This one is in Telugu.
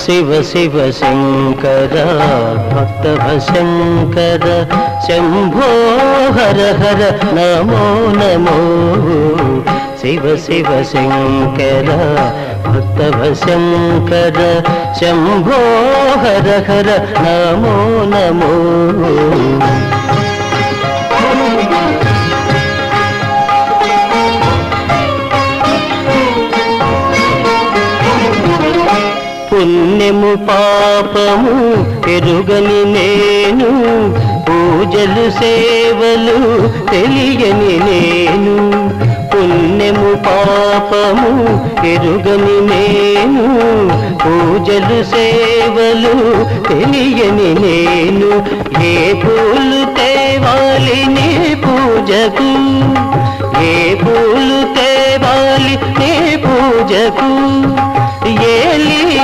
శివ శివ శంకర భక్తవ శంకర శంభో హర హర నమో నమో శివ శివ శంకర భక్తవ శంకర శంభో హర హర నమో నమో పుణ్యము పాపము ఎరుగని నేను పూజలు సేవలు తెలియని నేను పుణ్యము పాపము ఎరుగని నేను పూజలు సేవలు తెలియని నేను ఏ పూలు తేవాలి నీ పూజకు ఏ పూలు తేవాలి నీ పూజకు ఏలి